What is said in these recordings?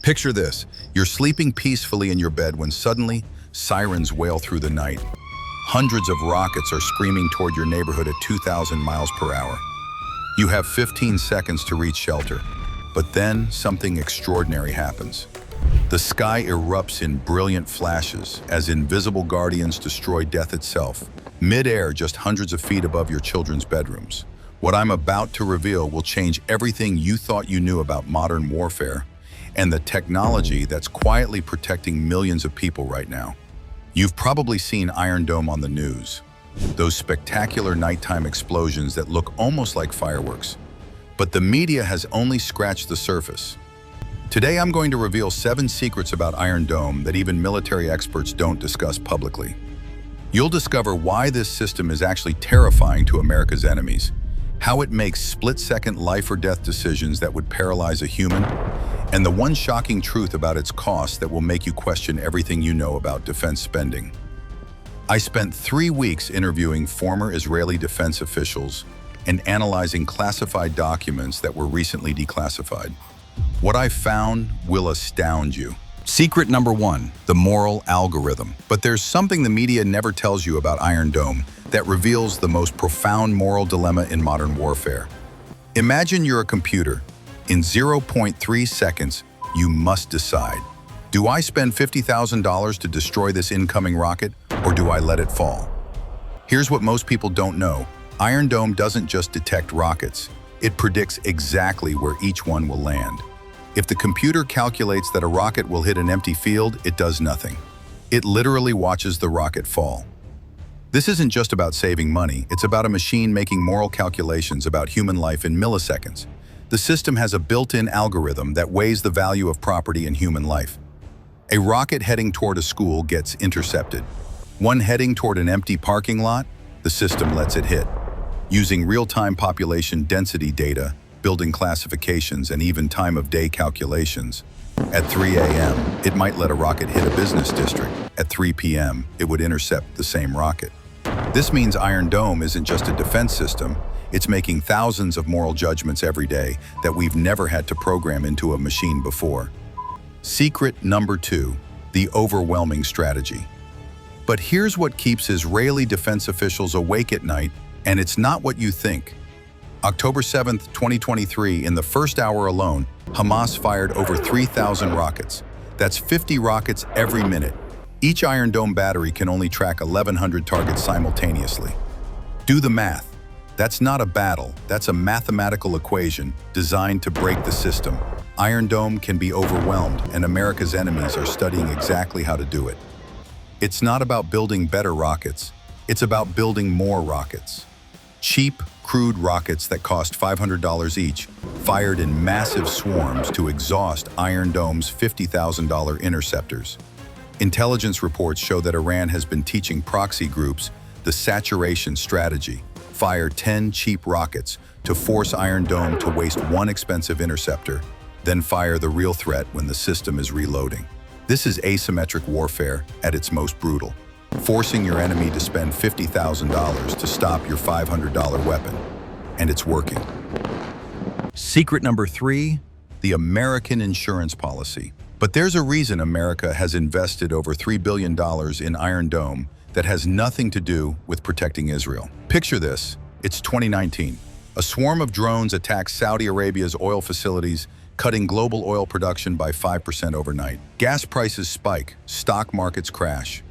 Picture this, you're sleeping peacefully in your bed when suddenly sirens wail through the night. Hundreds of rockets are screaming toward your neighborhood at 2,000 miles per hour. You have 15 seconds to reach shelter, but then something extraordinary happens. The sky erupts in brilliant flashes as invisible guardians destroy death itself, mid-air just hundreds of feet above your children's bedrooms. What I'm about to reveal will change everything you thought you knew about modern warfare and the technology that's quietly protecting millions of people right now. You've probably seen Iron Dome on the news, those spectacular nighttime explosions that look almost like fireworks. But the media has only scratched the surface. Today I'm going to reveal 7 secrets about Iron Dome that even military experts don't discuss publicly. You'll discover why this system is actually terrifying to America's enemies, how it makes split-second life or death decisions that would paralyze a human, and the one shocking truth about its cost that will make you question everything you know about defense spending. I spent 3 weeks interviewing former Israeli defense officials and analyzing classified documents that were recently declassified. What I found will astound you. Secret number 1, the moral algorithm. But there's something the media never tells you about Iron Dome that reveals the most profound moral dilemma in modern warfare. Imagine you're a computer. In 0.3 seconds, you must decide. Do I spend $50,000 to destroy this incoming rocket, or do I let it fall? Here's what most people don't know. Iron Dome doesn't just detect rockets. It predicts exactly where each one will land. If the computer calculates that a rocket will hit an empty field, it does nothing. It literally watches the rocket fall. This isn't just about saving money, it's about a machine making moral calculations about human life in milliseconds. The system has a built-in algorithm that weighs the value of property and human life. A rocket heading toward a school gets intercepted. One heading toward an empty parking lot, the system lets it hit. Using real-time population density data, building classifications, and even time-of-day calculations. At 3 a.m., it might let a rocket hit a business district. At 3 p.m., it would intercept the same rocket. This means Iron Dome isn't just a defense system, it's making thousands of moral judgments every day that we've never had to program into a machine before. Secret number 2, the overwhelming strategy. But here's what keeps Israeli defense officials awake at night, and it's not what you think. October 7, 2023, in the first hour alone, Hamas fired over 3,000 rockets. That's 50 rockets every minute. Each Iron Dome battery can only track 1,100 targets simultaneously. Do the math. That's not a battle, that's a mathematical equation designed to break the system. Iron Dome can be overwhelmed, and America's enemies are studying exactly how to do it. It's not about building better rockets, it's about building more rockets. Cheap, crude rockets that cost $500 each, fired in massive swarms to exhaust Iron Dome's $50,000 interceptors. Intelligence reports show that Iran has been teaching proxy groups the saturation strategy. Fire 10 cheap rockets to force Iron Dome to waste one expensive interceptor, then fire the real threat when the system is reloading. This is asymmetric warfare at its most brutal, forcing your enemy to spend $50,000 to stop your $500 weapon. And it's working. Secret number 3, the American insurance policy. But there's a reason America has invested over $3 billion in Iron Dome that has nothing to do with protecting Israel. Picture this, it's 2019. A swarm of drones attacks Saudi Arabia's oil facilities, cutting global oil production by 5% overnight. Gas prices spike, stock markets crash.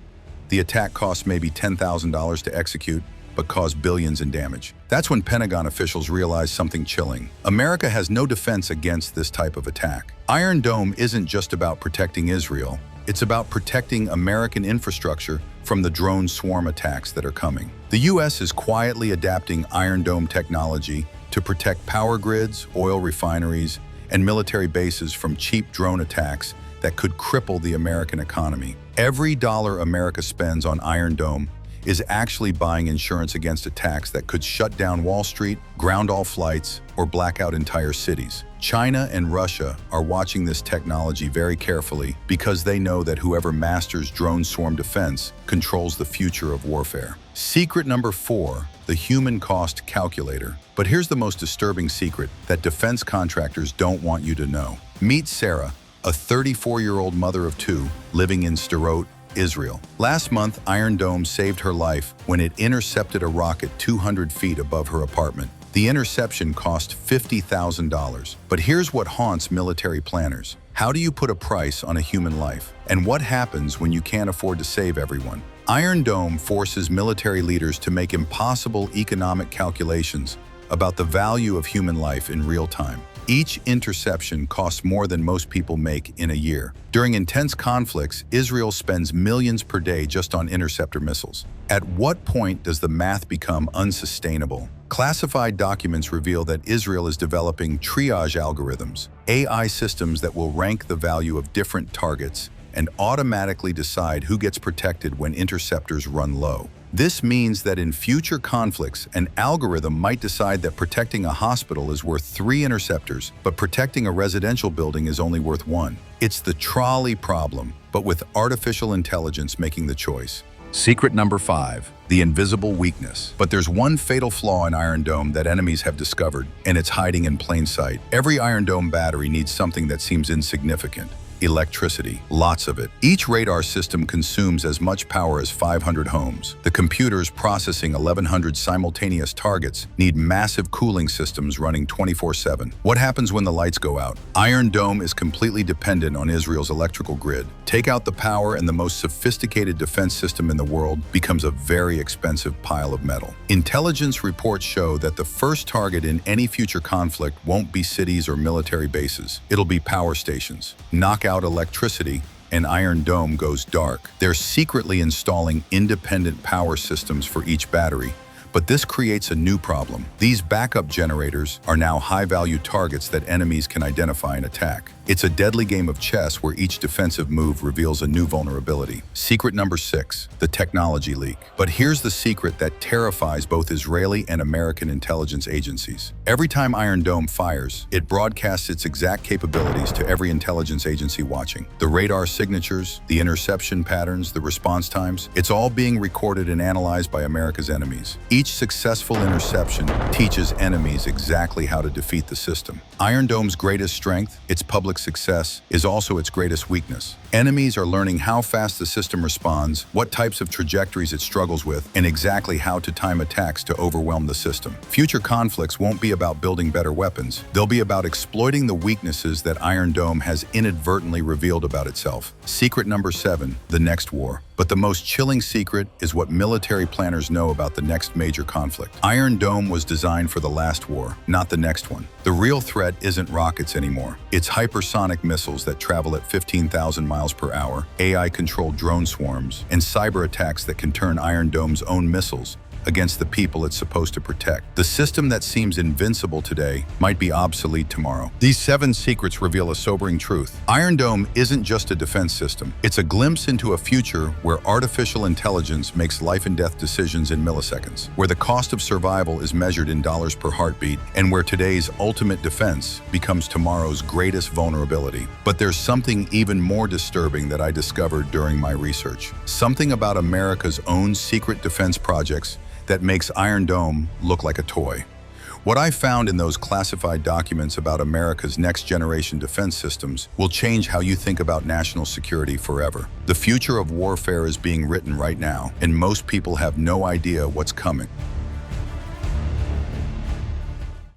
The attack costs maybe $10,000 to execute, but caused billions in damage. That's when Pentagon officials realized something chilling. America has no defense against this type of attack. Iron Dome isn't just about protecting Israel, it's about protecting American infrastructure from the drone swarm attacks that are coming. The US is quietly adapting Iron Dome technology to protect power grids, oil refineries, and military bases from cheap drone attacks that could cripple the American economy. Every dollar America spends on Iron Dome is actually buying insurance against attacks that could shut down Wall Street, ground all flights, or black out entire cities. China and Russia are watching this technology very carefully because they know that whoever masters drone swarm defense controls the future of warfare. Secret number 4, the human cost calculator. But here's the most disturbing secret that defense contractors don't want you to know. Meet Sarah, a 34-year-old mother of two living in Sderot, Israel. Last month, Iron Dome saved her life when it intercepted a rocket 200 feet above her apartment. The interception cost $50,000. But here's what haunts military planners. How do you put a price on a human life? And what happens when you can't afford to save everyone? Iron Dome forces military leaders to make impossible economic calculations about the value of human life in real time. Each interception costs more than most people make in a year. During intense conflicts, Israel spends millions per day just on interceptor missiles. At what point does the math become unsustainable? Classified documents reveal that Israel is developing triage algorithms, AI systems that will rank the value of different targets and automatically decide who gets protected when interceptors run low. This means that in future conflicts, an algorithm might decide that protecting a hospital is worth 3 interceptors, but protecting a residential building is only worth 1. It's the trolley problem, but with artificial intelligence making the choice. Secret number 5, the invisible weakness. But there's one fatal flaw in Iron Dome that enemies have discovered, and it's hiding in plain sight. Every Iron Dome battery needs something that seems insignificant. Electricity, lots of it. Each radar system consumes as much power as 500 homes. The computers processing 1,100 simultaneous targets need massive cooling systems running 24/7. What happens when the lights go out? Iron Dome is completely dependent on Israel's electrical grid. Take out the power and the most sophisticated defense system in the world becomes a very expensive pile of metal. Intelligence reports show that the first target in any future conflict won't be cities or military bases. It'll be power stations. Knock out electricity, and Iron Dome goes dark. They're secretly installing independent power systems for each battery, but this creates a new problem. These backup generators are now high-value targets that enemies can identify and attack. It's a deadly game of chess where each defensive move reveals a new vulnerability. Secret number 6, the technology leak. But here's the secret that terrifies both Israeli and American intelligence agencies. Every time Iron Dome fires, it broadcasts its exact capabilities to every intelligence agency watching. The radar signatures, the interception patterns, the response times, it's all being recorded and analyzed by America's enemies. Each successful interception teaches enemies exactly how to defeat the system. Iron Dome's greatest strength, its public success, is also its greatest weakness. Enemies are learning how fast the system responds, what types of trajectories it struggles with, and exactly how to time attacks to overwhelm the system. Future conflicts won't be about building better weapons. They'll be about exploiting the weaknesses that Iron Dome has inadvertently revealed about itself. Secret number 7, the next war. But the most chilling secret is what military planners know about the next major conflict. Iron Dome was designed for the last war, not the next one. The real threat isn't rockets anymore. It's hypersonic missiles that travel at 15,000 miles per hour, AI-controlled drone swarms, and cyber attacks that can turn Iron Dome's own missiles against the people it's supposed to protect. The system that seems invincible today might be obsolete tomorrow. These 7 secrets reveal a sobering truth. Iron Dome isn't just a defense system. It's a glimpse into a future where artificial intelligence makes life and death decisions in milliseconds, where the cost of survival is measured in dollars per heartbeat, and where today's ultimate defense becomes tomorrow's greatest vulnerability. But there's something even more disturbing that I discovered during my research. Something about America's own secret defense projects that makes Iron Dome look like a toy. What I found in those classified documents about America's next-generation defense systems will change how you think about national security forever. The future of warfare is being written right now, and most people have no idea what's coming.